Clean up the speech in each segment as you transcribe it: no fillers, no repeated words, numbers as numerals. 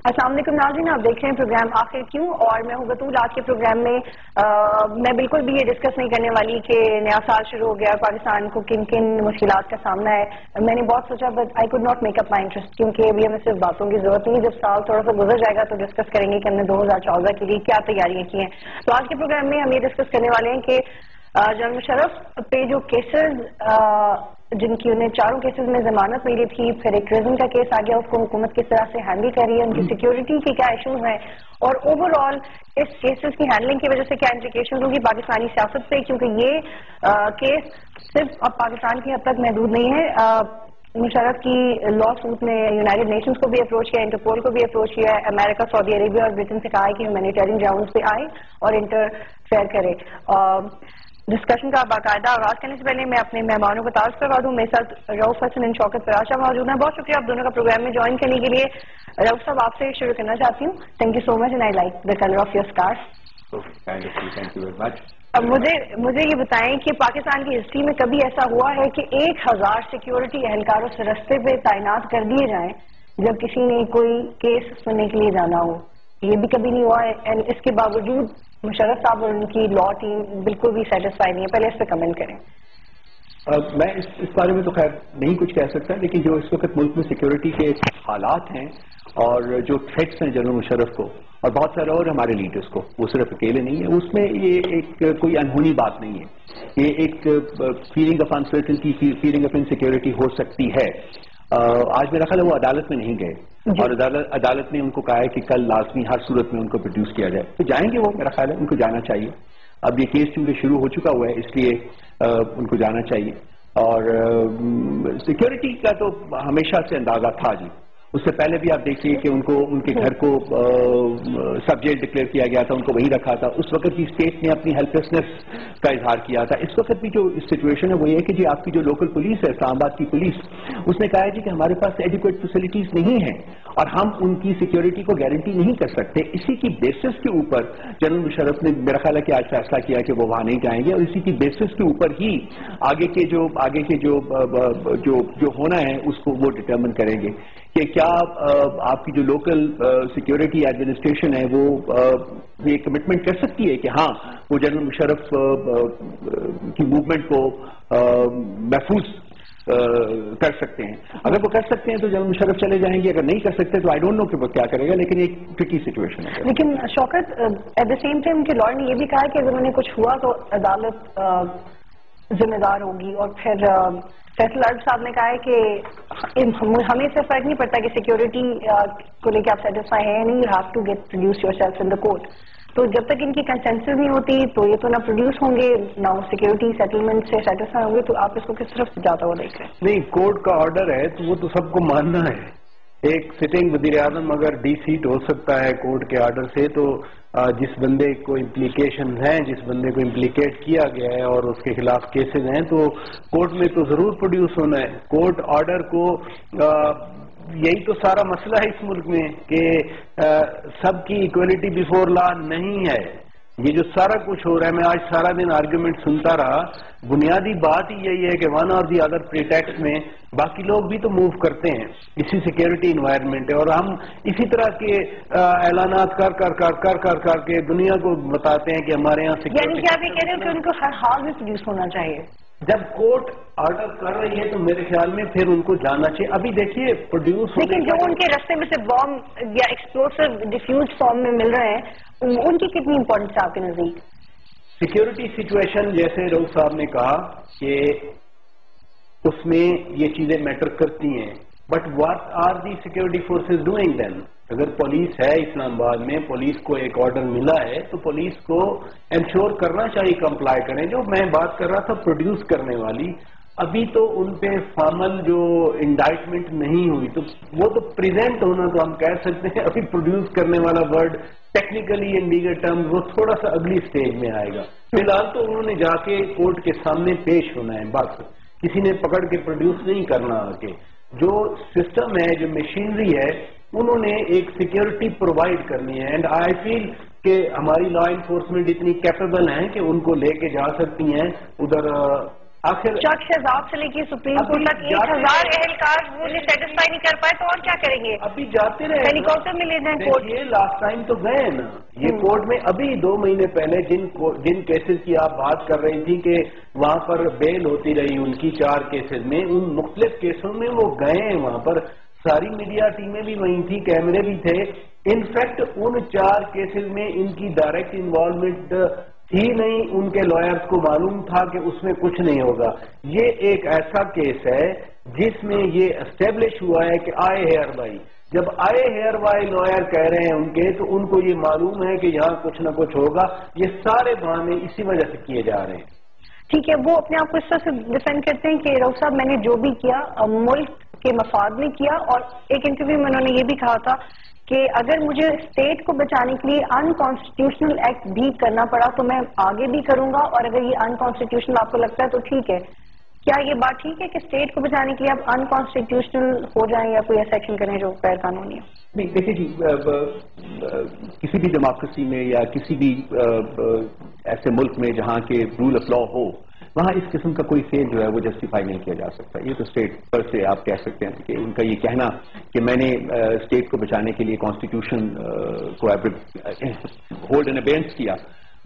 السلام علیکم ناظرین، آپ دیکھ رہے ہیں پروگرام آخر کیوں، اور میں ہوں بطول۔ آج کے پروگرام میں میں بالکل بھی یہ ڈسکس نہیں کرنے والی کہ نیا سال شروع ہو گیا اور پاکستان کو کن کن مشکلات کا سامنا ہے۔ میں نے بہت سوچا but I could not make up my interest, کیونکہ ابھی ہمیں صرف باتوں کی ضرورت نہیں ہے۔ جب سال تھوڑا سا گزر جائے گا تو ڈسکس کریں گے کہ ہم نے 2014 کے لیے کیا تیاریاں کی ہیں۔ تو آج کے پروگرام میں ہم یہ ڈسکس کرنے والے ہیں کہ جنرل مشرف پہ جو کیسز جن کی انہیں چاروں کیسز میں ضمانت ملی تھی، پھر ایک ریزن کا کیس آ گیا، اس کو حکومت کس طرح سے ہینڈل کر رہی ہے، ان کی سیکیورٹی کے کیا ایشوز ہیں، اور اوور آل اس کیسز کی ہینڈلنگ کی وجہ سے کیا امپلیکیشنز ہوگی پاکستانی سیاست پہ، کیونکہ یہ کیس صرف اب پاکستان کی حد تک محدود نہیں ہے۔ مشرف کی لا سوٹ نے یونائٹڈ نیشنز کو بھی اپروچ کیا، انٹرپول کو بھی اپروچ کیا ہے، امریکہ، سعودی عربیہ اور برٹن سے کہا ہے کہ ہیومینیٹیرین گراؤنڈز پہ آئے اور انٹرفیئر کرے۔ ڈسکشن کا باقاعدہ آغاز کرنے سے پہلے میں اپنے مہمانوں کو تعارف کروا دوں۔ میرے ساتھ رؤف حسن اینڈ شوکت فراز موجود ہیں۔ بہت شکریہ آپ دونوں کا پروگرام میں جوائن کرنے کے لیے۔ رؤف صاحب، آپ سے شروع کرنا چاہتی ہوں۔ Thank you so much and I like the colour of your scarf. Thank you very much. اب مجھے یہ بتائیں کہ پاکستان کی ہسٹری میں کبھی ایسا ہوا ہے کہ 1000 سیکیورٹی اہلکاروں سے رستے پہ تعینات کر دیے جائیں جب کسی نے کوئی کیس سننے کے لیے جانا ہو؟ یہ بھی کبھی نہیں ہوا ہے، اینڈ اس کے باوجود مشرف صاحب اور ان کی لا ٹیم بالکل بھی سیٹسفائی نہیں ہے۔ پہلے اس پہ کمنٹ کریں۔ میں اس بارے میں تو خیر نہیں کچھ کہہ سکتا، لیکن جو اس وقت ملک میں سیکیورٹی کے حالات ہیں اور جو تھریٹس ہیں جنرل مشرف کو اور بہت سارے اور ہمارے لیڈرز کو، وہ صرف اکیلے نہیں ہیں، اس میں یہ ایک کوئی انہونی بات نہیں ہے۔ یہ ایک feeling of uncertainty, feeling of insecurity ہو سکتی ہے۔ آج میرا خیال ہے وہ عدالت میں نہیں گئے اور عدالت نے ان کو کہا ہے کہ کل لازمی ہر صورت میں ان کو پروڈیوس کیا جائے، تو جائیں گے وہ، میرا خیال ہے ان کو جانا چاہیے۔ اب یہ کیس چونکہ شروع ہو چکا ہوا ہے اس لیے ان کو جانا چاہیے۔ اور سیکیورٹی کا تو ہمیشہ سے اندازہ تھا جی، اس سے پہلے بھی آپ دیکھیے کہ ان کو ان کے گھر کو سب جیل ڈکلیئر کیا گیا تھا، ان کو وہیں رکھا تھا۔ اس وقت بھی اسٹیٹ نے اپنی ہیلپلیسنس کا اظہار کیا تھا۔ اس وقت بھی جو سچویشن ہے وہ یہ ہے کہ جی آپ کی جو لوکل پولیس ہے، اسلام آباد کی پولیس، اس نے کہا ہے جی کہ ہمارے پاس ایڈیکویٹ فیسلٹیز نہیں ہیں اور ہم ان کی سیکیورٹی کو گارنٹی نہیں کر سکتے۔ اسی کی بیسس کے اوپر جنرل مشرف نے میرا خیال ہے کہ آج فیصلہ کیا کہ وہ وہاں نہیں جائیں گے، اور اسی کی بیسس کے اوپر ہی آگے کے جو ہونا ہے اس کو وہ ڈٹرمن کریں گے کہ کیا آپ کی جو لوکل سیکیورٹی ایڈمنسٹریشن ہے وہ یہ کمٹمنٹ کر سکتی ہے کہ ہاں وہ جنرل مشرف کی موومنٹ کو محفوظ کر سکتے ہیں۔ اگر وہ کر سکتے ہیں تو جنرل مشرف چلے جائیں گے، اگر نہیں کر سکتے تو آئی ڈونٹ نو کہ وہ کیا کرے گا، لیکن ایک ٹرکی سچویشن ہے۔ لیکن شوکت، ایٹ دا سیم ٹائم کہ لائر نے یہ بھی کہا کہ اگر انہیں کچھ ہوا تو عدالت ذمہ دار ہوگی، اور پھر فیصل ارب صاحب نے کہا ہے کہ ہمیں سے فرق نہیں پڑتا کہ سیکیورٹی کو لے کے آپ سیٹسفائی ہیں یا نہیں، you have to get produce yourself in the court. تو جب تک ان کی کنسنسس نہیں ہوتی تو یہ تو نہ پروڈیوس ہوں گے نہ سیکیورٹی سیٹلمنٹ سے سیٹسفائی ہوں گے، تو آپ اس کو کس طرف جاتا ہوا دیکھ رہے ہیں؟ نہیں، کورٹ کا آرڈر ہے تو وہ تو سب کو ماننا ہے۔ ایک سٹنگ وزیر اعظم اگر ڈی سیٹ ہو سکتا ہے کورٹ کے آرڈر سے، تو جس بندے کو امپلیکیشن ہیں، جس بندے کو امپلیکیٹ کیا گیا ہے اور اس کے خلاف کیسز ہیں، تو کورٹ میں تو ضرور پروڈیوس ہونا ہے۔ کورٹ آرڈر کو یہی تو سارا مسئلہ ہے اس ملک میں کہ سب کی ایکویلٹی بیفور لا نہیں ہے۔ یہ جو سارا کچھ ہو رہا ہے، میں آج سارا دن آرگیومنٹ سنتا رہا، بنیادی بات ہی یہی ہے کہ ون اور دی ادر پریٹیکسٹ میں باقی لوگ بھی تو موو کرتے ہیں، اسی سیکیورٹی انوائرمنٹ ہے، اور ہم اسی طرح کے اعلانات کر کے دنیا کو بتاتے ہیں کہ ہمارے یہاں سیکیورٹی، یعنی کہ آپ یہ کہہ رہے ہو کہ ان کو ہر حال میں پروڈیوس ہونا چاہیے؟ جب کورٹ آرڈر کر رہی ہے تو میرے خیال میں پھر ان کو جانا چاہیے۔ ابھی دیکھیے پروڈیوس، لیکن جو ان کے رستے میں سے بام یا ایکسپلوسو ڈیفیوز فارم میں مل رہے ہیں، ان کی کتنی امپورٹنس ہے آپ کے نزدیک؟ سیکیورٹی سچویشن جیسے رؤف صاحب نے کہا کہ اس میں یہ چیزیں میٹر کرتی ہیں، but what are the security forces doing then? اگر پولیس ہے اسلام آباد میں، پولیس کو ایک آرڈر ملا ہے تو پولیس کو انشور کرنا چاہیے کمپلائی کریں۔ جو میں بات کر رہا تھا پروڈیوس کرنے والی، ابھی تو ان پہ فارمل جو انڈائٹمنٹ نہیں ہوئی، تو وہ تو پریزنٹ ہونا تو ہم کہہ سکتے ہیں، ابھی پروڈیوس کرنے والا ورڈ ٹیکنیکلی ان دیگر ٹرمز وہ تھوڑا سا اگلی سٹیج میں آئے گا۔ فی الحال تو انہوں نے جا کے کورٹ کے سامنے پیش ہونا ہے، بس کسی نے پکڑ کے پروڈیوس نہیں کرنا آگے۔ جو سسٹم ہے، جو مشینری ہے، انہوں نے ایک سیکیورٹی پرووائڈ کرنی ہے، اینڈ آئی فیل کہ ہماری لا انفورسمنٹ اتنی کیپیبل ہیں کہ ان کو لے کے جا سکتی ہیں ادھر۔ آخر چک شہزاد سے لے کے سپریم کورٹ تک 1000 اہلکار وہ سیٹسفائی نہیں کر پائے، تو اور کیا کریں گے؟ ابھی جاتے رہے ہیلی کاپٹر میں لے جائیں کورٹ. یہ لاسٹ ٹائم تو گئے نا یہ کورٹ میں. ابھی 2 مہینے پہلے جن کیسز کی آپ بات کر رہی تھی کہ وہاں پر بیل ہوتی رہی ان کی 4 کیسز میں, ان مختلف کیسوں میں وہ گئے ہیں وہاں پر. ساری میڈیا ٹیمیں بھی وہیں تھی, کیمرے بھی تھے. انفیکٹ ان 4 کیسز میں ان کی ڈائریکٹ انوالومنٹ تھی نہیں. ان کے لائرز کو معلوم تھا کہ اس میں کچھ نہیں ہوگا. یہ ایک ایسا کیس ہے جس میں یہ اسٹیبلش ہوا ہے کہ آئے ہیئر بائی. جب آئے ہیئر بائی لائر کہہ رہے ہیں ان کے, تو ان کو یہ معلوم ہے کہ یہاں کچھ نہ کچھ ہوگا. یہ سارے بہانے اسی وجہ سے کیے جا رہے ہیں. ٹھیک ہے, وہ اپنے آپ کو اس طرح سے ڈیفینڈ کرتے ہیں کہ رؤف صاحب میں نے جو بھی کیا ملک کے مفاد میں کیا, اور ایک انٹرویو میں انہوں نے یہ بھی کہا تھا کہ اگر مجھے اسٹیٹ کو بچانے کے لیے انکانسٹیٹیوشنل ایکٹ بھی کرنا پڑا تو میں آگے بھی کروں گا, اور اگر یہ انکانسٹیٹیوشنل آپ کو لگتا ہے تو ٹھیک ہے. کیا یہ بات ٹھیک ہے کہ اسٹیٹ کو بچانے کے لیے آپ انکانسٹیٹیوشنل ہو جائیں یا کوئی ایسا ایکشن کریں جو غیر قانونی ہو؟ نہیں دیکھیے جی, کسی بھی ڈیموکریسی میں یا کسی بھی ایسے ملک میں جہاں کے رول آف لا ہو, وہاں اس قسم کا کوئی فیل جو ہے وہ جسٹیفائی نہیں کیا جا سکتا. یہ تو اسٹیٹ پر سے آپ کہہ سکتے ہیں کہ ان کا یہ کہنا کہ میں نے اسٹیٹ کو بچانے کے لیے کانسٹیٹیوشن کو ہولڈ ان ابینس کیا,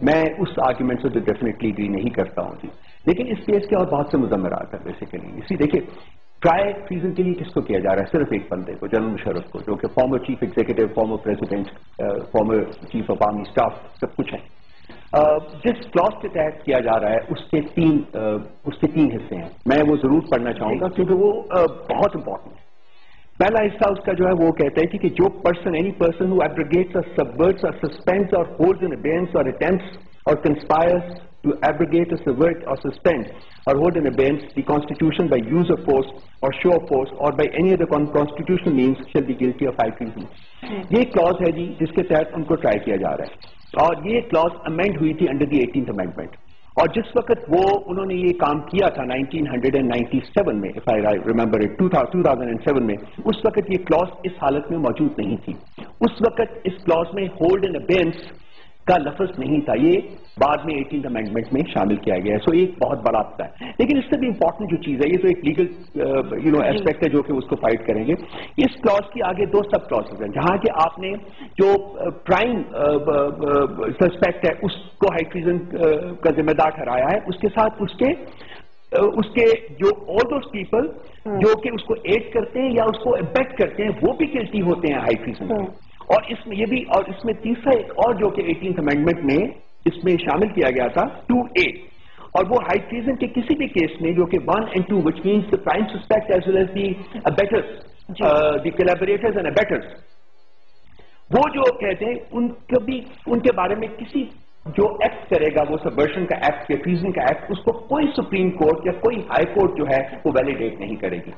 میں اس آرگیومنٹ سے تو ڈیفینیٹلی اگری نہیں کرتا ہوں جی. لیکن اس کیس کے اور بہت سے مضمرات ہیں بیسیکلی. اسی دیکھیے ٹرائی ٹریزن کے لیے کس کو کیا جا رہا ہے؟ صرف ایک بندے کو, جنرل مشرف کو, جو کہ former chief executive, former president, former chief of army staff, سب کچھ ہے. جس کلاس کے تحت کیا جا رہا ہے اس کے 3 حصے ہیں. میں وہ ضرور پڑھنا چاہوں گا کیونکہ وہ بہت امپورٹنٹ ہے. پہلا حصہ اس کا جو ہے وہ کہتا ہے کہ جو person, any person who abrogates or subverts or suspends or holds in abeyance or attempts or conspires to abrogate or subvert or suspend or hold in abeyance the Constitution by use of force or show of force or by any other constitutional means shall be guilty of high treason. یہ class ہے جی جس کے تحت ان کو try کیا جا رہا ہے, اور یہ کلاس امینڈ ہوئی تھی انڈر دی 18th امینڈمنٹ. اور جس وقت انہوں نے یہ کام کیا تھا 1997 میں, if I remember it, 2007 میں, اس وقت یہ کلاس اس حالت میں موجود نہیں تھی. اس وقت اس کلاس میں ہولڈ ان ابینس کا لفظ نہیں تھا, یہ بعد میں 18th امینڈمنٹ میں شامل کیا گیا ہے. سو ایک بہت بڑا ہفتہ ہے. لیکن اس سے بھی امپورٹنٹ جو چیز ہے, یہ تو ایک لیگل ایسپیکٹ ہے جو کہ اس کو فائٹ کریں گے. اس کلاس کی آگے 2 سب کلاسز ہیں جہاں کہ آپ نے جو پرائم سسپیکٹ ہے اس کو ہائی ٹریزن کا ذمہ دار ٹھہرایا ہے, اس کے ساتھ اس کے جو آل دوز پیپل جو کہ اس کو ایڈ کرتے ہیں یا اس کو ابیٹ کرتے ہیں وہ بھی گلٹی ہوتے ہیں ہائی ٹریزن کے. اور اس میں یہ بھی, اور اس میں تیسرا ایک اور جو کہ 18th امینڈمنٹ میں اس میں شامل کیا گیا تھا 2A, اور وہ ہائی ٹریزن کے کسی بھی کیس میں جو کہ 1 and 2 which means the prime suspect as well as the abettors, the collaborators and abettors, وہ جو کہتے ہیں ان کے بارے میں کسی جو ایکٹ کرے گا وہ سبورشن کا ایکٹ یا ٹریزن کا ایکٹ, اس کو کوئی سپریم کورٹ یا کوئی ہائی کورٹ جو ہے وہ ویلیڈیٹ نہیں کرے گی.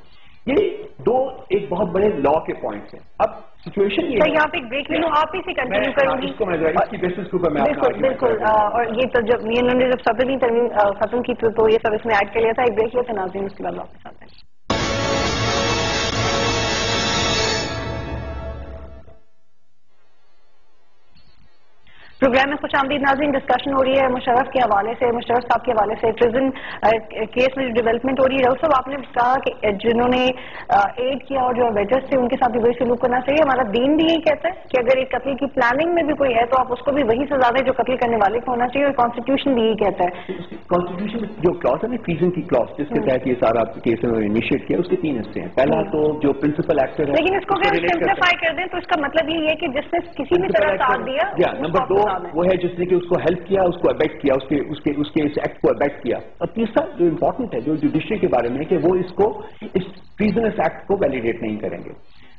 یہ 2 ایک بہت بڑے لا کے پوائنٹس ہیں. اب سچویشن یہ ہے, یہاں پہ ایک بریک لے لوں, آپ ہی سے کنٹینیو کروں گی. اس کو میں اس کی بیسس کے اوپر میں بالکل. اور یہ تو جب انہوں نے جب صدر ترمیم ختم کی تو یہ سب اس میں ایڈ کر لیا تھا. ایک بریک لیا تھا ناظرین, اس کے بعد واپس آتے ہیں. پروگرام میں خوش آمدید ناظرین. ڈسکشن ہو رہی ہے مشرف کے حوالے سے, مشرف صاحب کے حوالے سے پریزن کیس میں جو ڈیولپمنٹ ہو رہی ہے. رؤف صاحب آپ نے کہا کہ جنہوں نے ایڈ کیا اور جو ویٹرس تھے ان کے ساتھ بھی وہی سلوک کرنا چاہیے. ہمارا دین بھی یہی کہتا ہے کہ اگر ایک قتل کی پلاننگ میں بھی کوئی ہے تو آپ اس کو بھی وہی سزا دیں جو قتل کرنے والے کو ہونا چاہیے, اور کانسٹیٹیوشن بھی یہی کہتا ہے. کانسٹیٹیوشن جو کلاس ہے نا ٹریزن کی کلاس جس کے تحت یہ سارا کیس انہوں نے انیشیٹ کیا, اس کے 3 حصے ہیں. پہلا تو جو پرنسپل ایکٹر ہے, لیکن اس کو اگر سمپلیفائی کر دیں تو اس کا مطلب یہ ہے کہ جس نے کسی بھی طرح ساتھ دیا. نمبر 2 وہ ہے جس نے کہ اس کو ہیلپ کیا, اس کو ابیٹ کیا, اس کے اس ایکٹ کو ابیٹ کیا. اور تیسرا جو امپورٹنٹ ہے جو جوڈیشری کے بارے میں کہ وہ اس ٹریزنس ایکٹ کو ویلیڈیٹ نہیں کریں گے.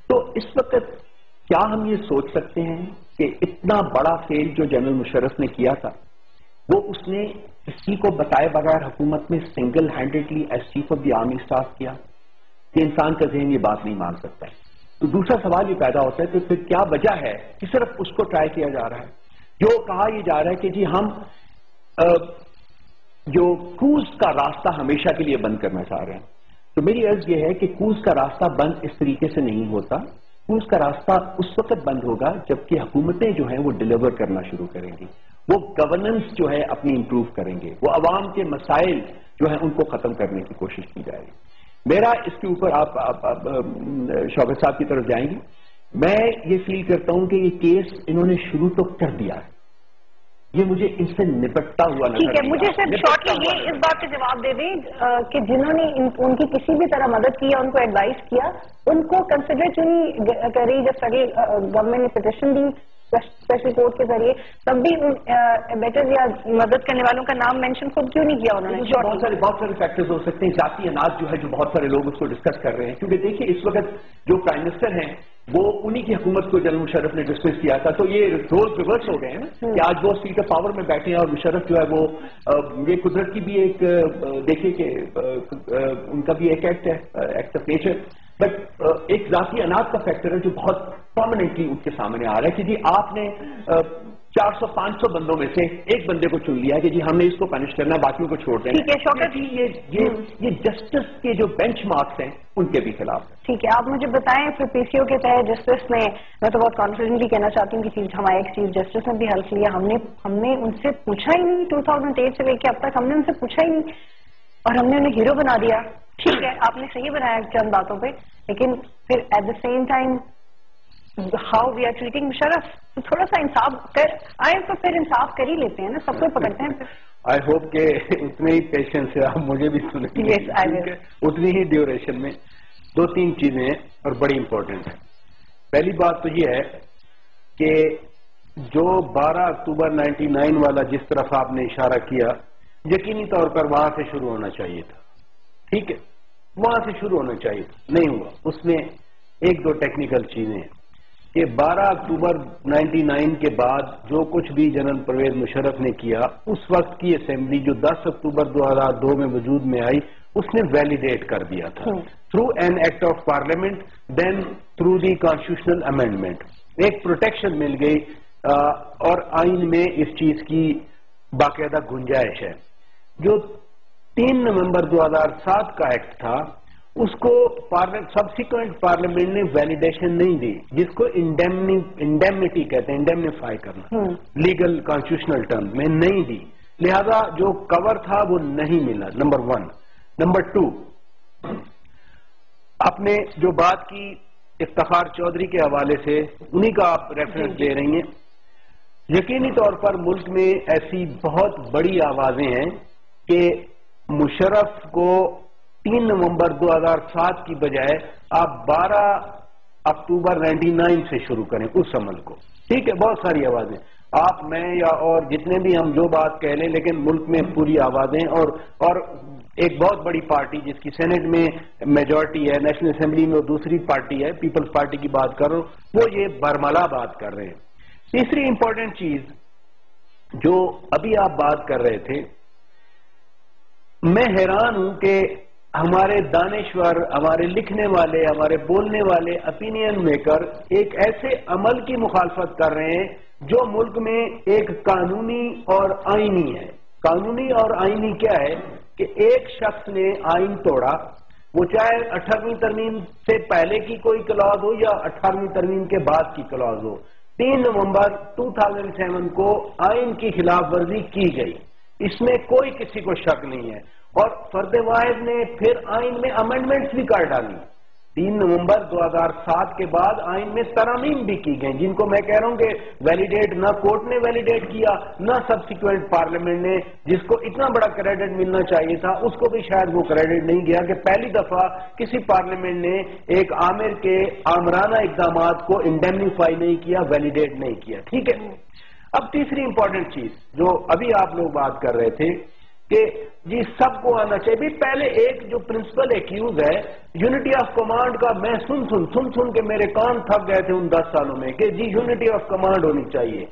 تو اس وقت کیا ہم یہ سوچ سکتے ہیں کہ اتنا بڑا فیل جو جنرل مشرف نے کیا تھا وہ اس نے کسی کو بتائے بغیر حکومت میں single handedly as chief of the army staff کیا, کہ انسان کا ذہن یہ بات نہیں مان سکتا ہے. تو دوسرا سوال یہ پیدا ہوتا ہے کہ پھر کیا وجہ ہے کہ صرف اس کو ٹرائی کیا جا رہا ہے. جو کہا یہ جا رہا ہے کہ جی ہم جو کوز کا راستہ ہمیشہ کے لیے بند کرنا چاہ رہے ہیں. تو میری عرض یہ ہے کہ کوز کا راستہ بند اس طریقے سے نہیں ہوتا. کوز کا راستہ اس وقت بند ہوگا جبکہ حکومتیں جو ہیں وہ ڈیلیور کرنا شروع کریں گی, وہ گورننس جو ہے اپنی امپروو کریں گے, وہ عوام کے مسائل جو ہیں ان کو ختم کرنے کی کوشش کی جائے گی. میرا اس کے اوپر آپ شوکت صاحب کی طرف جائیں گے. میں یہ فیل کرتا ہوں کہ یہ کیس انہوں نے شروع تو کر دیا ہے, یہ مجھے ان سے نپٹتا ہوا نظر. ٹھیک ہے, مجھے صرف شارٹلی یہ اس بات کا جواب دے دیں کہ جنہوں نے ان کی کسی بھی طرح مدد کی, ان کو ایڈوائز کیا, ان کو کنسیڈر کیوں نہیں کری جب گورنمنٹ نے پٹیشن دی اسپیشل کورٹ کے ذریعے, تب بھی بیٹر یا مدد کرنے والوں کا نام مینشن خود کیوں نہیں کیا انہوں نے؟ بہت سارے فیکٹرز ہو سکتے ہیں. ذاتی اناج جو ہے جو بہت سارے لوگ اس کو ڈسکس کر رہے ہیں, کیونکہ دیکھیے اس وقت جو پرائم منسٹر ہیں وہ انہی کی حکومت کو جنرل مشرف نے ڈسمس کیا تھا, تو یہ رول ریورس ہو گئے ہیں نا کہ آج وہ سیٹ آف پاور میں بیٹھے ہیں اور مشرف جو ہے وہ یہ قدرت کی بھی ایک دیکھیے کہ ان کا بھی ایک ایکٹ ہے, ایکٹ آف نیچر, بٹ ایک ذاتی اناج کا فیکٹر ہے جو بہت پرماننٹلی ان کے سامنے آ رہا ہے کہ جی آپ نے 400-500 بندوں میں سے ایک بندے کو چن لیا کہ جی ہم نے اس کو پنش کرنا ہے, باقیوں کو چھوڑ دینا. ٹھیک ہے شوکت جی, یہ جسٹس کے جو بینچ مارکس ہیں ان کے بھی خلاف ہے. ٹھیک ہے, آپ مجھے بتائیں پھر پی سی او کے تحت جسٹس میں تو بہت کانفیڈنٹلی کہنا چاہتی ہوں کہ ہمارے ایک چیف جسٹس نے بھی حلف لیا, ہم نے ان سے پوچھا ہی نہیں 2008 سے لے کے اب تک ہم نے ان سے پوچھا ہی نہیں اور ہم نے انہیں ہیرو بنا دیا. ٹھیک ہے, آپ نے صحیح بنایا چند باتوں پہ, لیکن پھر at the same time how we are treating Musharraf, تھوڑا سا انصاف کر آئے تو پھر انصاف کر ہی لیتے ہیں نا, سب کو پکڑتے ہیں. آئی ہوپ کہ اتنے ہی پیشنس سے آپ مجھے بھی سنیں گے, اتنی ہی ڈیوریشن میں 2-3 چیزیں ہیں اور بڑی امپورٹنٹ ہیں. پہلی بات تو یہ ہے کہ جو 12 اکتوبر 99 والا جس طرف آپ نے اشارہ کیا, یقینی طور پر وہاں سے شروع ہونا چاہیے تھا. ٹھیک ہے, وہاں سے شروع ہونا چاہیے تھا, نہیں ہوا. اس میں 1-2 ٹیکنیکل چیزیں ہیں کہ 12 اکتوبر 99 کے بعد جو کچھ بھی جنرل پرویز مشرف نے کیا, اس وقت کی اسمبلی جو 10 اکتوبر 2002 میں وجود میں آئی, اس نے ویلیڈیٹ کر دیا تھا through an act of parliament, then through the constitutional amendment. ایک پروٹیکشن مل گئی اور آئین میں اس چیز کی باقاعدہ گنجائش ہے. جو 3 نومبر 2007 کا ایکٹ تھا اس کو سبسیکوینٹ پارلیمنٹ نے ویلیڈیشن نہیں دی, جس کو انڈیمنیٹی کہتے ہیں, انڈیمنیفائی کرنا, لیگل کانسٹیٹیوشنل ٹرم میں نہیں دی, لہذا جو کور تھا وہ نہیں ملا. نمبر 1. نمبر 2, آپ نے جو بات کی افتخار چودھری کے حوالے سے, انہی کا آپ ریفرنس دے رہی ہیں. یقینی طور پر ملک میں ایسی بہت بڑی آوازیں ہیں کہ مشرف کو 3 نومبر 2007 کی بجائے آپ 12 اکتوبر 99 سے شروع کریں اس عمل کو. ٹھیک ہے, بہت ساری آوازیں, آپ میں یا اور جتنے بھی ہم جو بات کہہ لیں, لیکن ملک میں پوری آوازیں اور ایک بہت بڑی پارٹی جس کی سینٹ میں میجورٹی ہے, نیشنل اسمبلی میں وہ دوسری پارٹی ہے, پیپلز پارٹی کی بات کر رہا ہوں, وہ یہ برملا بات کر رہے ہیں. تیسری امپورٹنٹ چیز جو ابھی آپ بات کر رہے تھے, میں حیران ہوں کہ ہمارے دانشور, ہمارے لکھنے والے, ہمارے بولنے والے, اپینین میکر ایک ایسے عمل کی مخالفت کر رہے ہیں جو ملک میں ایک قانونی اور آئینی ہے. قانونی اور آئینی کیا ہے کہ ایک شخص نے آئین توڑا, وہ چاہے 18ویں ترمیم سے پہلے کی کوئی کلوز ہو یا 18ویں ترمیم کے بعد کی کلوز ہو. 3 نومبر 2007 کو آئین کی خلاف ورزی کی گئی, اس میں کوئی کسی کو شک نہیں ہے, اور فرد واحد نے پھر آئین میں امینڈمنٹس بھی کر ڈالی. 3 نومبر 2007 کے بعد آئین میں ترامیم بھی کی گئیں, جن کو میں کہہ رہا ہوں کہ ویلیڈیٹ نہ کورٹ نے ویلیڈیٹ کیا نہ سبسیکوینٹ پارلیمنٹ نے, جس کو اتنا بڑا کریڈٹ ملنا چاہیے تھا اس کو بھی شاید وہ کریڈٹ نہیں گیا کہ پہلی دفعہ کسی پارلیمنٹ نے ایک آمر کے آمرانہ اقدامات کو انڈیمنیفائی نہیں کیا, ویلیڈیٹ نہیں کیا. ٹھیک ہے. اب تیسری امپورٹنٹ چیز جو ابھی آپ لوگ بات کر رہے تھے کہ جی سب کو آنا چاہیے, پہلے ایک جو پرنسپل ایکیوز ہے یونٹی آف کمانڈ کا, میں سن کے میرے کان تھک گئے تھے ان 10 سالوں میں کہ جی یونٹی آف کمانڈ ہونی چاہیے.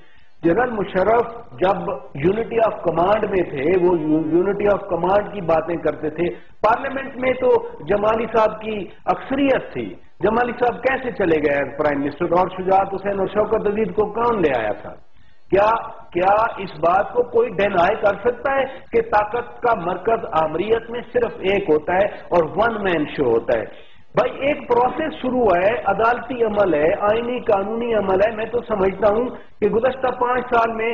جنرل مشرف جب یونٹی آف کمانڈ میں تھے, وہ یونٹی آف کمانڈ کی باتیں کرتے تھے. پارلیمنٹ میں تو جمالی صاحب کی اکثریت تھی, جمالی صاحب کیسے چلے گئے پرائم منسٹر, اور شجاعت حسین اور شوکت عزیز کو کون لے آیا تھا؟ کیا اس بات کو کوئی ڈینائی کر سکتا ہے کہ طاقت کا مرکز آمریت میں صرف ایک ہوتا ہے اور 1 مین شو ہوتا ہے؟ بھائی ایک پروسیس شروع ہے, عدالتی عمل ہے, آئینی قانونی عمل ہے. میں تو سمجھتا ہوں کہ گزشتہ 5 سال میں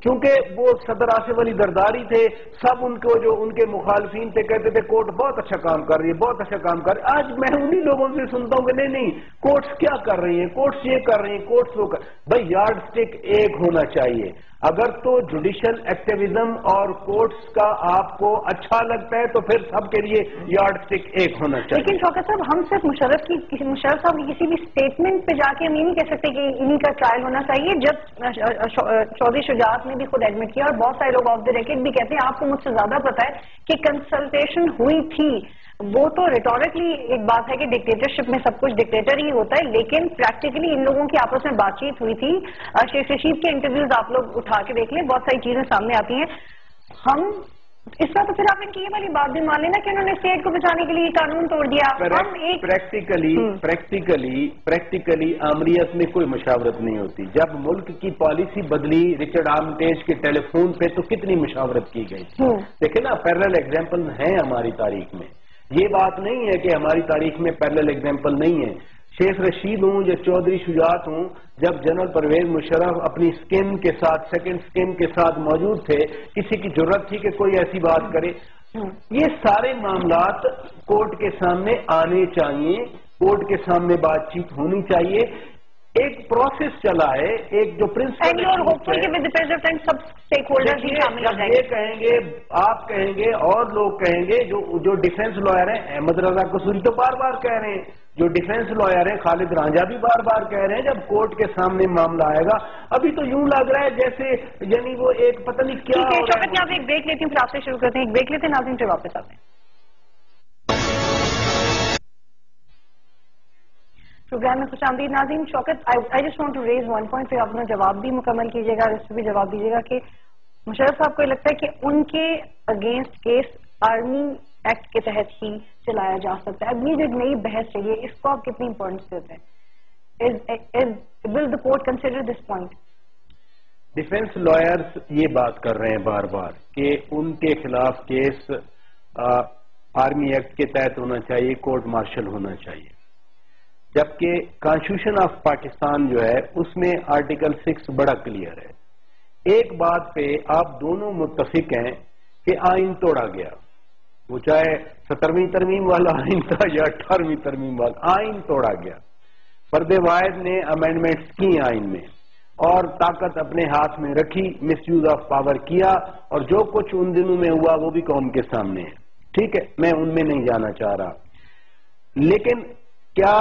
کیونکہ وہ صدر آصف علی زرداری تھے، سب ان کو جو ان کے مخالفین تھے کہتے تھے کورٹ بہت اچھا کام کر رہی ہے، بہت اچھا کام کر رہی ہے. آج میں انہی لوگوں سے سنتا ہوں کہ نہیں نہیں کورٹس کیا کر رہی ہیں، کورٹس یہ کر رہی ہیں، کورٹس وہ کر. بھائی یارڈ سٹک ایک ہونا چاہیے. اگر تو جوڈیشل ایکٹیویزم اور کورٹس کا آپ کو اچھا لگتا ہے تو پھر سب کے لیے یارڈ سٹک ایک ہونا چاہیے. لیکن شوکت صاحب ہم صرف مشرف صاحب کی کسی بھی اسٹیٹمنٹ پہ جا کے ہم یہ نہیں کہہ سکتے کہ انہی کا ٹرائل ہونا چاہیے. جب چودھری شجاعت نے بھی خود ایڈمٹ کیا اور بہت سارے لوگ آف دی ریکارڈ بھی کہتے ہیں آپ کو مجھ سے زیادہ پتا ہے کہ کنسلٹیشن ہوئی تھی. وہ تو ریٹورکلی ایک بات ہے کہ ڈکٹیٹرشپ میں سب کچھ ڈکٹیٹر ہی ہوتا ہے، لیکن پریکٹیکلی ان لوگوں کی آپس میں بات چیت ہوئی تھی. شیخ رشید کے انٹرویوز آپ لوگ اٹھا کے دیکھ لیں، بہت ساری چیزیں سامنے آتی ہیں. ہم اس طرح تو پھر آپ ان کی یہ والی بات بھی مان لینا کہ انہوں نے اسٹیٹ کو بچانے کے لیے قانون توڑ دیا. ہم ایک پریکٹیکلی آمریت میں کوئی مشاورت نہیں ہوتی. جب ملک کی پالیسی بدلی رچرڈ آرمٹیج کے ٹیلی فون پہ تو کتنی مشاورت کی گئی تھی. دیکھیں نا پیرل ایگزامپل ہیں ہماری تاریخ میں. یہ بات نہیں ہے کہ ہماری تاریخ میں پیرل ایگزامپل نہیں ہے. شیخ رشید ہوں یا چودھری شجاعت ہوں، جب جنرل پرویز مشرف اپنی سکن کے ساتھ سیکنڈ سکن کے ساتھ موجود تھے، کسی کی ضرورت تھی کہ کوئی ایسی بات کرے. یہ سارے معاملات کورٹ کے سامنے آنے چاہیے، کورٹ کے سامنے بات چیت ہونی چاہیے. ایک پروسیس چلا ہے، ایک جو پرنسپل یہ کہیں گے، آپ کہیں گے اور لوگ کہیں گے، جو ڈیفینس لائر ہیں احمد رضا قصوری تو بار بار کہہ رہے ہیں، جو ڈیفینس لائر ہیں خالد رانجھا بھی بار بار کہہ رہے ہیں، جب کورٹ کے سامنے معاملہ آئے گا ابھی تو یوں لگ رہا ہے جیسے یعنی وہ ایک پتہ نہیں کیا. شوکت ایک بریک لیتی ہوں پھر آپ سے شروع کرتے ہیں. ایک بریک لیتے ہیں ناظرین پھر واپس آتے ہیں. پروگرام میں خوش آمدید ناظرین. Shaukat I just want to raise one point, پھر اپنا جواب بھی مکمل کیجیے گا اور اس پہ بھی جواب دیجیے گا کہ مشرف صاحب کو یہ لگتا ہے کہ ان کے اگینسٹ کیس آرمی ایکٹ کے تحت ہی چلایا جا سکتا ہے. اب یہ جو نئی بحث چلیے اس کو آپ کتنی امپورٹنس دیتے ہیں؟ Will the court consider this point? Defence lawyers یہ بات کر رہے ہیں بار بار کہ ان کے خلاف کیس آرمی ایکٹ کے تحت ہونا چاہیے، کورٹ مارشل ہونا چاہیے. جبکہ کانسٹیٹیوشن آف پاکستان جو ہے اس میں آرٹیکل 6 بڑا کلیئر ہے. ایک بات پہ آپ دونوں متفق ہیں کہ آئین توڑا گیا، وہ چاہے 17ویں ترمیم والا آئین تھا یا 18ویں ترمیم والا، آئین توڑا گیا. فرد واحد نے امینڈمنٹس کی آئین میں اور طاقت اپنے ہاتھ میں رکھی، مس یوز آف پاور کیا، اور جو کچھ ان دنوں میں ہوا وہ بھی قوم کے سامنے ہے. ٹھیک ہے، میں ان میں نہیں جانا چاہ رہا، لیکن کیا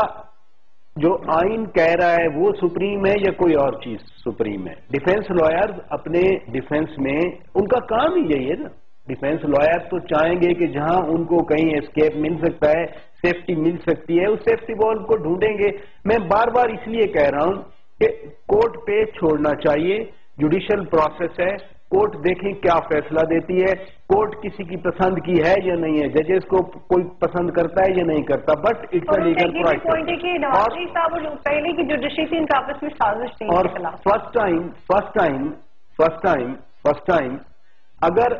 جو آئین کہہ رہا ہے وہ سپریم ہے یا کوئی اور چیز سپریم ہے؟ ڈیفینس لائرز اپنے ڈیفینس میں ان کا کام ہی یہی ہے نا. ڈیفینس لائر تو چاہیں گے کہ جہاں ان کو کہیں اسکیپ مل سکتا ہے، سیفٹی مل سکتی ہے، اس سیفٹی وال کو ڈھونڈیں گے. میں بار بار اس لیے کہہ رہا ہوں کہ کورٹ پہ چھوڑنا چاہیے، جوڈیشل پروسیس ہے، کورٹ دیکھیں کیا فیصلہ دیتی ہے. کورٹ کسی کی پسند کی ہے یا نہیں ہے، ججز کو کوئی پسند کرتا ہے یا نہیں کرتا، but it's a legal process. پہلے کی جوڈیشری ان کا آپس میں سازش تھی. اور فرسٹ ٹائم اگر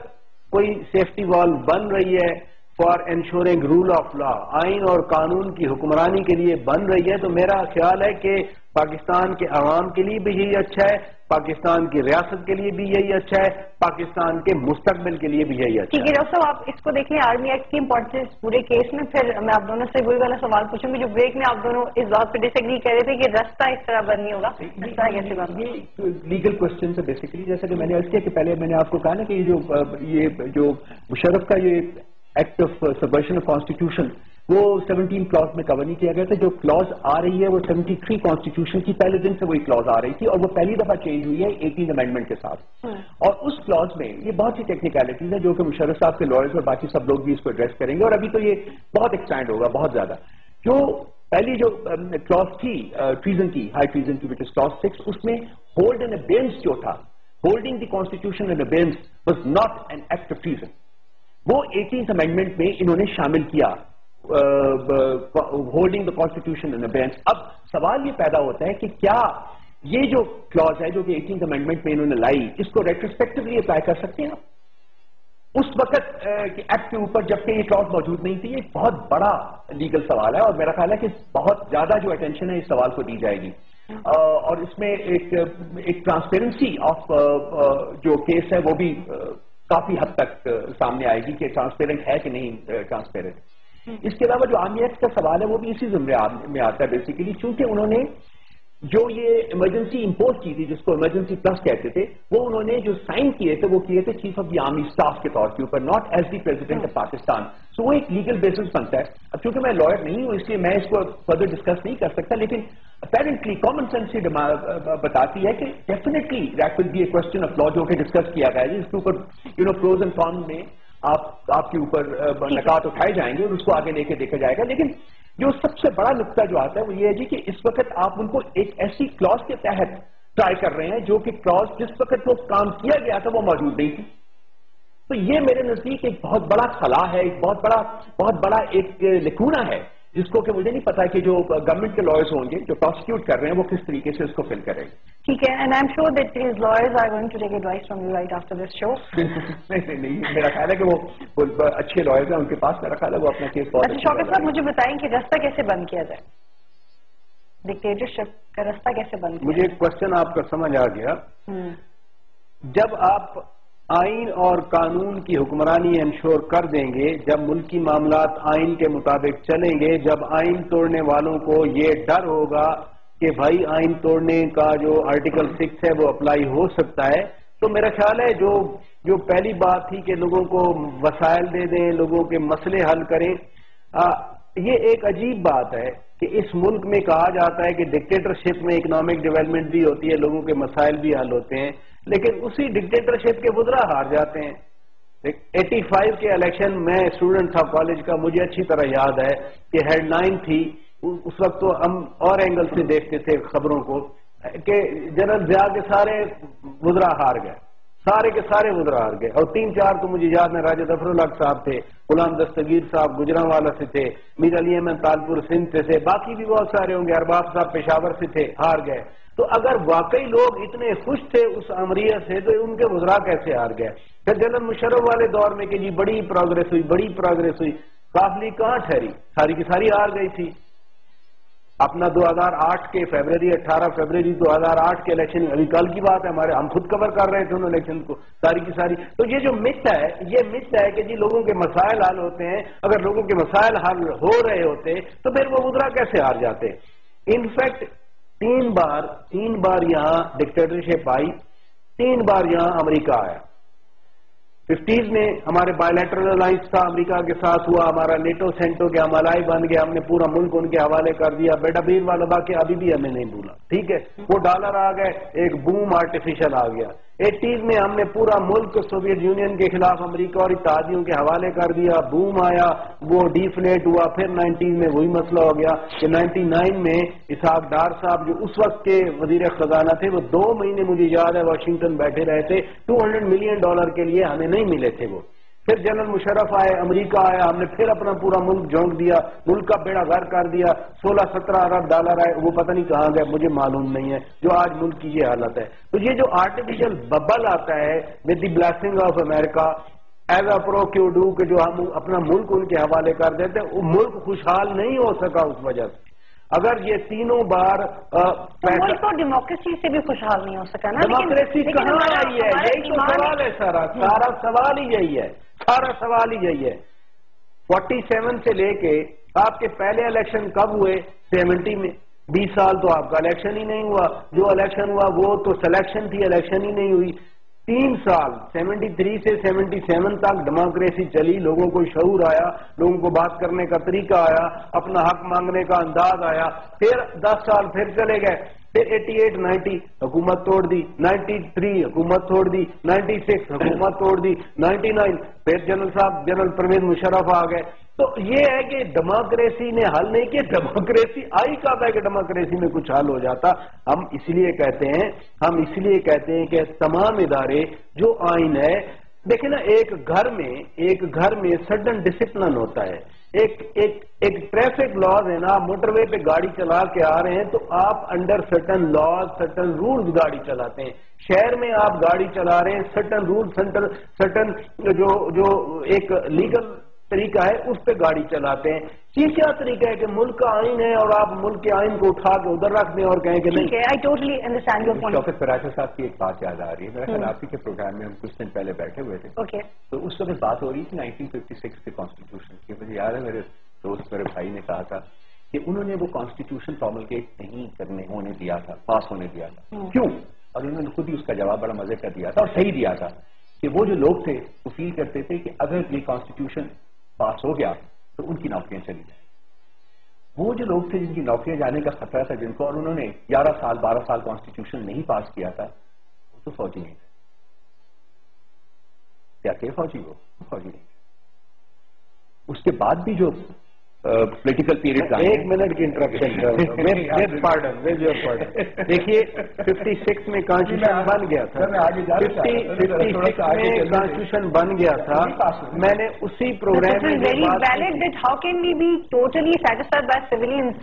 کوئی سیفٹی وال بن رہی ہے for ensuring rule of law, آئین اور قانون کی حکمرانی کے لیے بن رہی ہے، تو میرا خیال ہے کہ پاکستان کے عوام کے لیے بھی یہی اچھا ہے، پاکستان کی ریاست کے لیے بھی یہی اچھا ہے، پاکستان کے مستقبل کے لیے بھی یہی اچھا ہے. ٹھیک ہے ڈاکٹر صاحب، آپ اس کو دیکھیں آرمی ایکٹ کی امپورٹنس پورے کیس میں. پھر میں آپ دونوں سے وہی والا سوال پوچھوں گی جو بریک میں آپ دونوں اس بات پہ ڈس ایگری کر رہے تھے کہ رستہ اس طرح بند نہیں ہوگا. یہ لیگل کوشچن ہے بیسیکلی، جیسا کہ میں نے عرض کیا کہ پہلے میں نے آپ کو کہا نا کہ یہ جو مشرف کا یہ ایکٹ آف سبورشن آف کانسٹیٹیوشن وہ 17 کلاز میں کور نہیں کیا گیا تھا. جو کلاز آ رہی ہے وہ 73 کانسٹیٹیوشن کی پہلے دن سے وہی کلاز آ رہی تھی، اور وہ پہلی دفعہ چینج ہوئی ہے 18 امینڈمنٹ کے ساتھ. اور اس کلاز میں یہ بہت سی ٹیکنیکلٹیز ہیں جو کہ مشرف صاحب کے لائرز اور باقی سب لوگ بھی اس کو ایڈریس کریں گے، اور ابھی تو یہ بہت ایکسٹینڈ ہوگا بہت زیادہ. جو پہلی جو کلاز تھی ٹریزن کی، ہائی ٹریزن کی، وچ از کلاز 6، اس میں ہولڈ ان ابینس جو تھا، holding the constitution in abeyance was not an act of treason. وہ 18th امینڈمنٹ میں انہوں نے شامل کیا ہولڈنگ دا کانسٹیٹیوشن ان ابینس. اب سوال یہ پیدا ہوتا ہے کہ کیا یہ جو کلاز ہے جو کہ 18th امینڈمنٹ میں انہوں نے لائی، اس کو ریٹروسپیکٹولی اپلائی کر سکتے ہیں اس وقت کے ایکٹ کے اوپر جبکہ یہ کلاز موجود نہیں تھی؟ یہ بہت بڑا لیگل سوال ہے، اور میرا خیال ہے کہ بہت زیادہ جو اٹینشن ہے اس سوال کو دی جائے گی. اور اس میں ایک ٹرانسپیرنسی آف جو کیس ہے وہ بھی کافی حد تک سامنے آئے گی کہ ٹرانسپیرنٹ ہے کہ نہیں ٹرانسپیرنٹ. اس کے علاوہ جو آرمی ایکٹ کا سوال ہے وہ بھی اسی زمرے میں آتا ہے بیسیکلی, چونکہ انہوں نے جو یہ ایمرجنسی امپوز کی تھی جس کو ایمرجنسی پلس کہتے تھے, وہ انہوں نے جو سائن کیے تھے وہ کیے تھے chief of the army staff کے طور کے اوپر, not as the president of Pakistan. So وہ ایک لیگل بیسس بنتا ہے. اب چونکہ میں لائر نہیں ہوں اس لیے میں اس کو فردر ڈسکس نہیں کر سکتا, لیکن اپیرنٹلی کامن سینس ہی بتاتی ہے کہ definitely that will be a question of law جو کہ ڈسکس کیا گیا ہے, جس کے اوپر پروز اینڈ کون میں آپ کے اوپر نکات اٹھائے جائیں گے اور اس کو آگے لے کے دیکھا جائے گا. لیکن جو سب سے بڑا نقطہ جو آتا ہے وہ یہ ہے جی کہ اس وقت آپ ان کو ایک ایسی کلاس کے تحت ٹرائی کر رہے ہیں جو کہ کلاس جس وقت وہ کام کیا گیا تھا وہ موجود نہیں تھی. تو یہ میرے نزدیک ایک بہت بڑا خلا ہے, ایک بہت بڑا ایک لکونہ ہے جس کو کہ مجھے نہیں پتا کہ جو گورنمنٹ کے لائرز ہوں گے جو پروسیکیوٹ کر رہے ہیں وہ کس طریقے سے اس کو فل کریں گے. ٹھیک ہے, and I am sure that his lawyers are going to take advice from you right after this show. نہیں, میرا خیال ہے کہ وہ اچھے لائرز ہیں, ان کے پاس میرا خیال ہے وہ اپنا کیس اچھا شوکت صاحب مجھے بتائیں کہ راستہ کیسے بند کیا جائے, ڈکٹیٹرشپ کا راستہ کیسے بند کیا؟ مجھے ایک کوشچن آپ کا سمجھ آ گیا. جب آپ آئین اور قانون کی حکمرانی انشور کر دیں گے, جب ملکی معاملات آئین کے مطابق چلیں گے, جب آئین توڑنے والوں کو یہ ڈر ہوگا کہ بھائی آئین توڑنے کا جو آرٹیکل 6 ہے وہ اپلائی ہو سکتا ہے, تو میرا خیال ہے جو پہلی بات تھی کہ لوگوں کو وسائل دے دیں, لوگوں کے مسئلے حل کریں, یہ ایک عجیب بات ہے کہ اس ملک میں کہا جاتا ہے کہ ڈکٹیٹرشپ میں اکنامک ڈیولپمنٹ بھی ہوتی ہے, لوگوں کے مسائل بھی حل ہوتے ہیں, لیکن اسی ڈکٹیٹرشپ کے وزراء ہار جاتے ہیں. 85 کے الیکشن میں اسٹوڈنٹ تھا کالج کا, مجھے اچھی طرح یاد ہے کہ ہیڈ لائن تھی اس وقت, تو ہم اور اینگل سے دیکھتے تھے خبروں کو کہ جنرل ضیاء کے سارے وزراء ہار گئے, سارے کے سارے وزراء ہار گئے, اور 3-4 تو مجھے یاد ہے راجہ ظفر الحق صاحب تھے, غلام دستگیر صاحب گجرانوالا سے تھے, میر علی احمد تالپور سندھ سے تھے, باقی بھی بہت سارے ہوں گے, ارباب صاحب پشاور سے تھے, ہار گئے. تو اگر واقعی لوگ اتنے خوش تھے اس امریت سے تو ان کے وزراء کیسے ہار گئے؟ پھر جنرل مشرف والے دور میں کہ جی بڑی پروگرس ہوئی, قافلی کہاں ٹھہری, ساری کی ساری ہار گئی تھی. اپنا 2008 کے 18 فروری 2008 کے الیکشن, ابھی کل کی بات ہے, ہم خود کور کر رہے تھے ان الیکشن کو ساری کی ساری. تو یہ جو مت ہے, یہ مت ہے کہ جی لوگوں کے مسائل حل ہوتے ہیں. اگر لوگوں کے مسائل حل ہو رہے ہوتے تو پھر وہ وزراء کیسے ہار جاتے؟ انفیکٹ 3 بار یہاں ڈکٹیٹرشپ آئی, 3 بار یہاں امریکہ آیا. 50s میں ہمارے بائیلیٹرل الائنس تھا امریکہ کے ساتھ ہوا, ہمارا نیٹو سینٹو کے ہم الائی بن گیا, ہم نے پورا ملک ان کے حوالے کر دیا. بیٹا بیر والا واقعہ ابھی بھی ہمیں نہیں بھولا, ٹھیک ہے, وہ ڈالر آ گئے, ایک بوم آرٹیفیشل آ گیا. 80s میں ہم نے پورا ملک سوویت یونین کے خلاف امریکہ اور اتحادیوں کے حوالے کر دیا, بوم آیا, وہ ڈیفلیٹ ہوا. پھر 90s میں وہی مسئلہ ہو گیا کہ 99 میں اسحاق ڈار صاحب جو اس وقت کے وزیر خزانہ تھے, وہ 2 مہینے مجھے یاد ہے واشنگٹن بیٹھے رہے تھے, $200 ملین کے لیے ہمیں نہیں ملے تھے وہ. پھر جنرل مشرف آئے, امریکہ آیا, ہم نے پھر اپنا پورا ملک جھونک دیا, ملک کا بیڑا غرق کر دیا. $16-17 ارب آئے, وہ پتہ نہیں کہاں گئے, مجھے معلوم نہیں ہے, جو آج ملک کی یہ حالت ہے. تو یہ جو آرٹیفیشل ببل آتا ہے with the blessing of America as a pro quo do, کہ جو ہم اپنا ملک ان کے حوالے کر دیتے ہیں, وہ ملک خوشحال نہیں ہو سکا اس وجہ سے. اگر یہ 3 بار ملک تو ڈیموکریسی سے بھی خوشحال نہیں ہو سکا نا. ڈیموکریسی کہاں آئی ہے؟ یہی تو سوال ہے, سارا سوال ہی یہی ہے, سارا سوال ہی یہی ہے. 47 سے لے کے آپ کے پہلے الیکشن کب ہوئے؟ 70 میں. 20 سال تو آپ کا الیکشن ہی نہیں ہوا. جو الیکشن ہوا وہ تو سلیکشن تھی, الیکشن ہی نہیں ہوئی. 3 سال 73 سے 77 تک ڈیموکریسی چلی, لوگوں کو شعور آیا, لوگوں کو بات کرنے کا طریقہ آیا, اپنا حق مانگنے کا انداز آیا. پھر 10 سال پھر چلے گئے, پھر 88-90 حکومت توڑ دی, 93 حکومت توڑ دی, 96 حکومت توڑ دی, 99 پھر جنرل پرویز مشرف آ گئے. تو یہ ہے کہ ڈیموکریسی نے حل نہیں کیا. ڈیموکریسی آئی کب ہے کہ ڈیموکریسی میں کچھ حل ہو جاتا؟ ہم اس لیے کہتے ہیں کہ تمام ادارے جو آئین ہے, دیکھیں نا, ایک گھر میں سڈن ڈسپلن ہوتا ہے. ایک ٹریفک لاز ہے نا, آپ موٹر وے پہ گاڑی چلا کے آ رہے ہیں تو آپ under certain laws certain rules گاڑی چلاتے ہیں. شہر میں آپ گاڑی چلا رہے ہیں, سرٹن رول سرٹن جو ایک لیگل طریقہ ہے اس پہ گاڑی چلاتے ہیں. تیسرا طریقہ ہے کہ ملک کا آئین ہے اور آپ ملک کے آئین کو اٹھا کے ادھر رکھ دیں اور کہیں کہ نہیں. I totally understand your point. شوکت پراچا صاحب کی ایک بات یاد آ رہی ہے. میرا خیال آپ ہی کے پروگرام میں ہم کچھ دن پہلے بیٹھے ہوئے تھے. Okay. تو اس وقت بات ہو رہی تھی 1956 کے کانسٹیٹیوشن کی. مجھے یاد ہے میرے دوست میرے بھائی نے کہا تھا کہ انہوں نے وہ کانسٹیٹیوشن پروملگیٹ نہیں ہونے دیا تھا, پاس ہونے دیا تھا. کیوں؟ اور انہوں نے خود ہی اس کا جواب بڑا مزے کا دیا تھا اور صحیح دیا تھا کہ وہ جو لوگ تھے وہ فیل کرتے تھے کہ اگر یہ کانسٹیٹیوشن پاس ہو گیا تو ان کی نوکریاں چلی جائیں. وہ جو لوگ تھے جن کی نوکریاں جانے کا خطرہ تھا جن کو, اور انہوں نے 11 سال 12 سال کانسٹیٹیوشن نہیں پاس کیا تھا, وہ تو فوجی نہیں تھے. کیا تھے فوجی؟ وہ فوجی نہیں تھے. اس کے بعد بھی جو پولیٹیکل پیریڈ. ایک منٹ کی انٹرپشن. دیکھیے 56 میں کانسٹیٹیوشن بن گیا تھا. 56 میں کانسٹیٹیوشن بن گیا تھا. میں نے اسی پروگرام میں how can we be totally satisfied by civilians?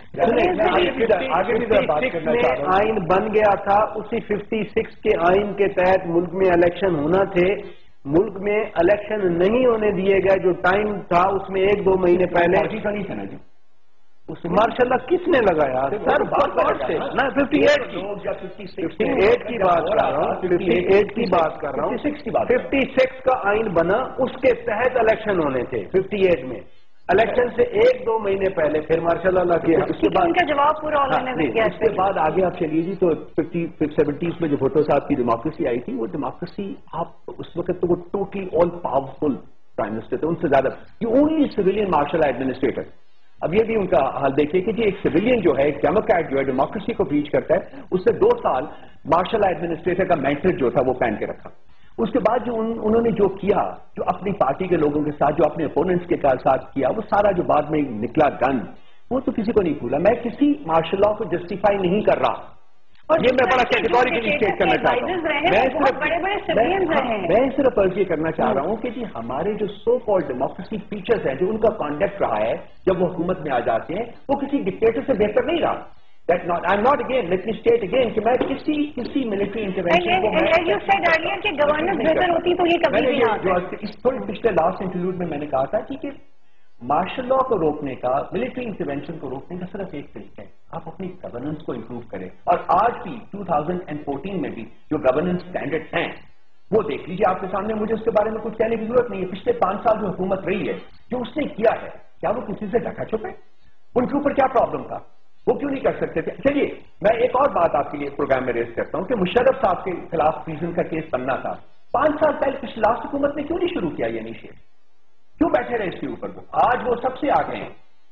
آئین بن گیا تھا. اسی 56 کے آئین کے تحت ملک میں الیکشن ہونا تھے. ملک میں الیکشن نہیں ہونے دیے گئے. جو ٹائم تھا اس میں 1-2 مہینے پہلے ماشاء اللہ کس نے لگایا سر؟ بات سے نا 58 کی بات کر رہا ہوں. 58 کی بات کر رہا ہوں. 56 کا آئین بنا, اس کے تحت الیکشن ہونے تھے. 58 میں الیکشن سے 1-2 مہینے پہلے پھر ماشاء اللہ کیا. اس کے بعد ان کا جواب پورا اس کے بعد آگے آپ چلیے جی. تو 70s میں جو بھٹو صاحب کی ڈیموکریسی آئی تھی, وہ ڈیموکریسی آپ اس وقت تو وہ totally all powerful prime minister تھے. ان سے زیادہ اونلی سویلین مارشل ایڈمنسٹریٹر. اب یہ بھی ان کا حال دیکھیے کہ جی ایک سویلین جو ہے, ایک ڈیموکریٹ جو ہے ڈیموکریسی کو بریچ کرتا ہے, اس سے 2 سال مارشل ایڈمنسٹریٹر کا مینٹر جو تھا وہ پہن کے رکھا. اس کے بعد جو انہوں نے جو کیا, جو اپنی پارٹی کے لوگوں کے ساتھ, جو اپنے اپوننٹس کے ساتھ کیا, وہ سارا جو بعد میں نکلا گن, وہ تو کسی کو نہیں بھولا. میں کسی مارشل لا کو جسٹیفائی نہیں کر رہا, اور یہ میں بڑا کیٹیگوریکلی اسٹیٹ کرنا چاہتا ہوں. میں صرف عرض یہ کرنا چاہ رہا ہوں کہ جی ہمارے جو سو کالڈ ڈیموکریسی فیچرز ہیں, جو ان کا کانڈکٹ رہا ہے جب وہ حکومت میں آ جاتے ہیں, وہ کسی ڈکٹیٹر سے بہتر نہیں رہا. I'm not again, let me state again کہ میں کسی ملٹری انٹرونشن کو گورننس بہتر ہوتی تو یہ کبھی نہیں آتا. اس پچھلے لاسٹ انٹرویو میں نے کہا تھا کہ مارشل لا کو روکنے کا, ملٹری انٹرونشن کو روکنے کا صرف ایک طریقہ ہے, آپ اپنی گورننس کو امپروو کریں. اور آج بھی 2014 میں بھی جو گورننس اسٹینڈرڈ ہیں وہ دیکھ لیجیے آپ کے سامنے. مجھے اس کے بارے میں کچھ کہنے کی ضرورت نہیں ہے. پچھلے 5 سال جو حکومت رہی ہے, جو اس نے کیا ہے, کیا وہ کسی سے ڈھکا چھپے؟ ان کے اوپر کیا پرابلم تھا, وہ کیوں نہیں کر سکتے تھے؟ چلیے میں ایک اور بات آپ کے لیے پروگرام میں ریز کرتا ہوں کہ مشرف صاحب کے خلاف ٹریزن کا کیس بننا تھا. 5 سال پہلے پچھلی لاسٹ حکومت نے کیوں نہیں شروع کیا یہ انیشیٹ؟ کیوں بیٹھے رہے اس کے اوپر؟ آج وہ سب سے آگے ہیں.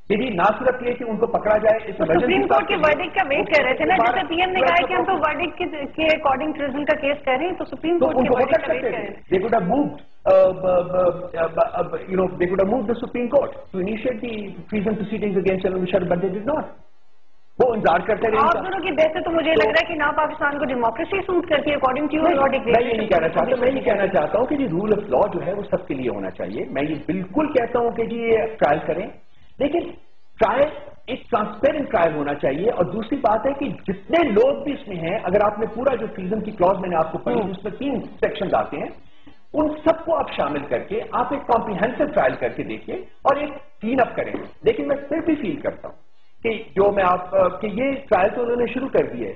یعنی نہ صرف یہ کہ ان کو پکڑا جائے, سپریم کورٹ کے ورڈکٹ کا ویٹ کر رہے تھے نا, جیسے پی ایم نے کہا کہ ہم تو ورڈکٹ کے اکارڈنگ ٹریزن کا کیس کر رہے ہیں, تو سپریم کورٹ کے ورڈکٹ کا ویٹ کر رہے ہیں. They could have moved, they could have moved the Supreme Court to initiate the treason proceedings against General Musharraf, but they did not. وہ انتظار کرتے رہے. آپ دونوں کی بحث تو مجھے لگ رہا ہے کہ نہ پاکستان کو ڈیموکریسی سوٹ کرتی ہے اکارڈنگ ٹو یور ورڈکٹ. میں یہ نہیں کہنا چاہتا, میں یہ کہنا چاہتا ہوں کہ جی رول آف لا جو ہے وہ سب کے لیے ہونا چاہیے. میں یہ بالکل کہتا ہوں کہ جی یہ ٹرائل کریں, لیکن ٹرائل ایک ٹرانسپیرنٹ ٹرائل ہونا چاہیے. اور دوسری بات ہے کہ جتنے لوگ بھی اس میں ہیں, اگر آپ نے پورا جو ٹریزن کی کلوز میں نے آپ کو پڑھی, اس میں 3 سیکشن آتے ہیں, ان سب کو آپ شامل کر کے آپ ایک کمپریہنسو ٹرائل کر کے دیکھیے اور ایک کلین اپ کریں. لیکن میں پھر بھی فیل کرتا ہوں کہ جو میں آپ کہ یہ ٹرائل تو انہوں نے شروع کر دی ہے,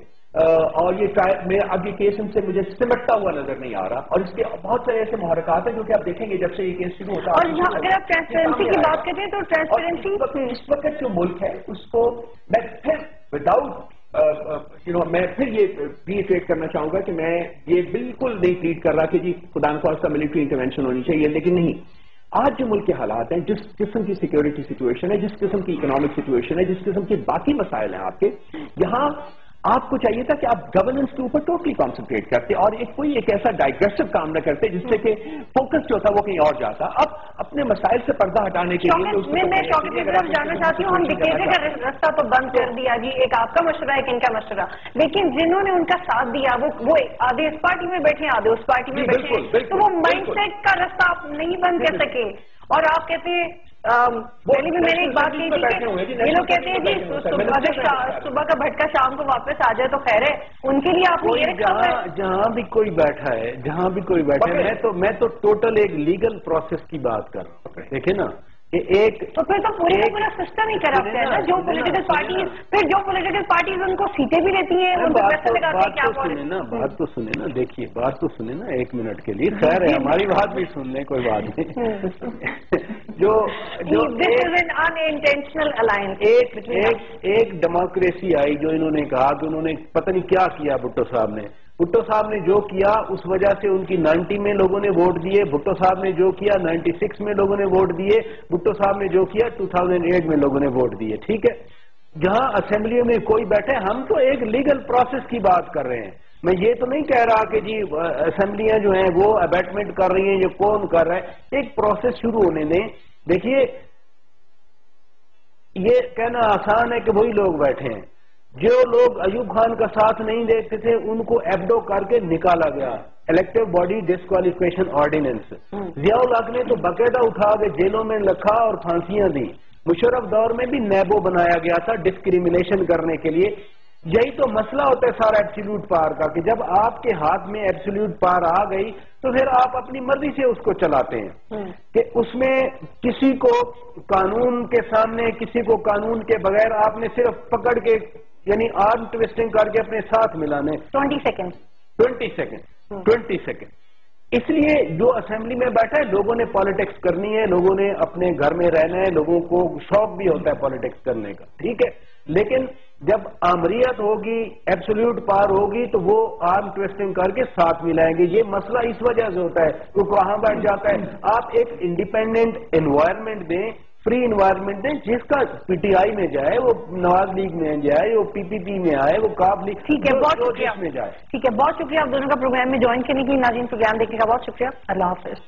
اور یہ ٹرائل میں اب یہ کیس ان سے مجھے سمٹتا ہوا نظر نہیں آ رہا, اور اس کے بہت سارے ایسے محرکات ہیں جو کہ آپ دیکھیں گے جب سے یہ کیس شروع ہوتا ہے. اور اگر آپ ٹرانسپیرنسی کی بات کرتے ہیں تو ٹرانسپیرنسی اس وقت جو ملک ہے اس کو میں پھر وداؤٹ میں پھر یہ ریٹریٹ کرنا چاہوں گا کہ میں یہ بالکل نہیں ٹریٹ کر رہا کہ جی خدا نخواستہ ملٹری انٹرونشن ہونی چاہیے, لیکن نہیں. آج جو ملک کے حالات ہیں, جس قسم کی سیکورٹی سچویشن ہے, جس قسم کی اکنامک سچویشن ہے, جس قسم کے باقی مسائل ہیں آپ کے, یہاں آپ کو چاہیے تھا کہ آپ گورننس کے اوپر ٹوٹلی کانسنٹریٹ کرتے اور ایک ایسا ڈائگریسو کام نہ کرتے جس سے کہ فوکس جو تھا وہ کہیں اور جاتا. اب اپنے مسائل سے پردہ ہٹانے کے لیے میں شوکت کی طرف جانا چاہتی ہوں. ہم ڈکٹیٹر کا راستہ تو بند کر دیا جی, ایک آپ کا مشورہ ہے, ایک ان کا مشورہ, لیکن جنہوں نے ان کا ساتھ دیا وہ آدھے اس پارٹی میں بیٹھے, آدھے اس پارٹی میں بیٹھے, تو وہ مائنڈ سیٹ کا راستہ آپ نہیں بند کر سکے. اور آپ کہتے ہیں پہلے بھی میں نے ایک بات کی تھی کہ یہ لوگ کہتے ہیں جی صبح کا بھٹکا شام کو واپس آ جائے تو خیر ہے, ان کے لیے آپ کو یہ رکھا ہے. جہاں بھی کوئی بیٹھا ہے, میں تو ٹوٹل ایک لیگل پروسیس کی بات کر رہا ہوں. دیکھیں نا, کہ ایک تو پھر تو پورے کا پورا سسٹم ہی کرپٹ ہے نا. جو پولیٹیکل پارٹیز پھر جو پولیٹیکل پارٹیز ان کو سیٹیں بھی دیتی ہیں, ان کو پیسے لگاتے ہیں. کیا بات تو سنیں نا, دیکھیے بات تو سنیں نا 1 منٹ کے لیے. خیر ہے, ہماری بات بھی سن لیں, کوئی بات نہیں. جو انٹینشنل الائنس, ایک ڈیموکریسی آئی جو انہوں نے کہا کہ انہوں نے پتہ نہیں کیا کیا. بھٹو صاحب نے جو کیا اس وجہ سے ان کی 90 میں لوگوں نے ووٹ دیے. بھٹو صاحب نے جو کیا 96 میں لوگوں نے ووٹ دیے. بھٹو صاحب نے جو کیا 2008 میں لوگوں نے ووٹ دیے. ٹھیک ہے, جہاں اسمبلی میں کوئی بیٹھے, ہم تو ایک لیگل پروسیس کی بات کر رہے ہیں. میں یہ تو نہیں کہہ رہا کہ جی اسمبلیاں جو ہیں وہ ابیٹمنٹ کر رہی ہیں, یہ کون کر رہا ہے. ایک پروسیس شروع ہونے دیں. دیکھیے یہ کہنا آسان ہے کہ وہی لوگ بیٹھے ہیں. جو لوگ ایوب خان کا ساتھ نہیں دیتے تھے ان کو ایبڈو کر کے نکالا گیا. الیکٹو باڈی ڈسکوالیفکیشن آرڈیننس. ضیاء الحق نے تو باقاعدہ اٹھا کے جیلوں میں رکھا اور پھانسیاں دی. مشرف دور میں بھی نیبو بنایا گیا تھا ڈسکریمنیشن کرنے کے لیے. یہی تو مسئلہ ہوتا ہے سارا ایبسولوٹ پاور کا, کہ جب آپ کے ہاتھ میں ایبسولوٹ پاور آ گئی تو پھر آپ اپنی مرضی سے اس کو چلاتے ہیں. کہ اس میں کسی کو قانون کے سامنے, کسی کو قانون کے بغیر آپ نے صرف پکڑ کے یعنی آرم ٹویسٹنگ کر کے اپنے ساتھ ملانے 20 سیکنڈ. اس لیے جو اسمبلی میں بیٹھا ہے لوگوں نے پالیٹکس کرنی ہے, لوگوں نے اپنے گھر میں رہنا ہے, لوگوں کو شوق بھی ہوتا ہے پالیٹکس کرنے کا. ٹھیک ہے, لیکن جب آمریت ہوگی, ایبسولوٹ پاور ہوگی تو وہ آرم ٹویسٹنگ کر کے ساتھ ملائیں گے. یہ مسئلہ اس وجہ سے ہوتا ہے وہ کہاں بیٹھ جاتا ہے. آپ ایک انڈیپینڈنٹ انوائرمنٹ دیں, فری انوائرمنٹ دیں, جس کا پی ٹی آئی میں جائے, وہ نواز لیگ میں جائے, وہ پی پی پی میں آئے, وہ کاف لیگ. ٹھیک ہے, بہت شکریہ. میں جائے. ٹھیک ہے, بہت شکریہ آپ دونوں کا پروگرام میں جوائن کرنے کے لیے. ناظرین پروگرام دیکھنے کا بہت شکریہ. اللہ حافظ.